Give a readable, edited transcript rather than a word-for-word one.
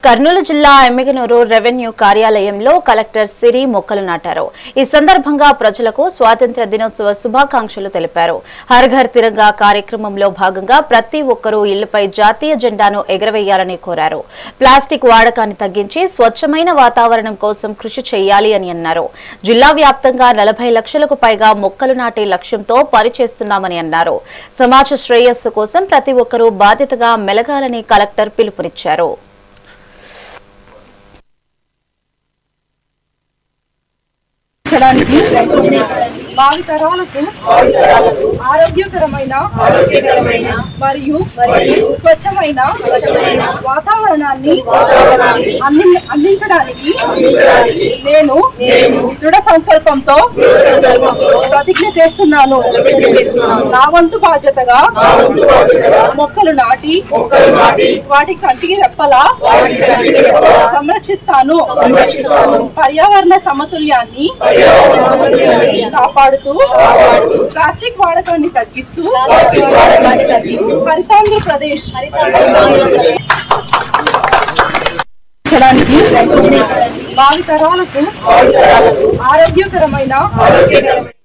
కర్నూలు జిల్లా ఎమ్మిగనూరు రెవెన్యూ కార్యాలయంలో కలెక్టర్ సిరి మొక్కలు నాటారు. ఈ సందర్భంగా ప్రజలకు స్వాతంత్ర్య దినోత్సవ శుభాకాంక్షలు తెలిపారు. హర్ ఘర్ తిరంగా కార్యక్రమంలో భాగంగా ప్రతి ఒక్కరూ ఇళ్లపై జాతీయ జెండాను ఎగరవేయాలని కోరారు. ప్లాస్టిక్ వాడకాన్ని తగ్గించి స్వచ్ఛమైన వాతావరణం కోసం కృషి చేయాలి అని అన్నారు. జిల్లా వ్యాప్తంగా 40 లక్షలకు పైగా మొక్కలు నాటే లక్ష్యంతో పనిచేస్తున్నామని అన్నారు. సమాజ శ్రేయస్సు కోసం ప్రతి ఒక్కరూ బాధ్యతగా మెలగాలని కలెక్టర్ పిలుపునిచ్చారు. భావితరాలకు ఆరోగ్యకరమైన మరియు స్వచ్ఛమైన వాతావరణాన్ని అందించడానికి నేను దృఢ సంకల్పంతో ప్రతిజ్ఞ చేస్తున్నాను. నా వంతు బాధ్యతగా మొక్కలు నాటి వాటి కంటికి రెప్పలా సంరక్షిస్తాను. పర్యావరణ సమతుల్యాన్ని కాపాడుతూ ప్లాస్టిక్ వాడకాన్ని తగ్గిస్తూ హరితాంధ్రప్రదేశ్ భావితరాలకు ఆరోగ్యకరమైన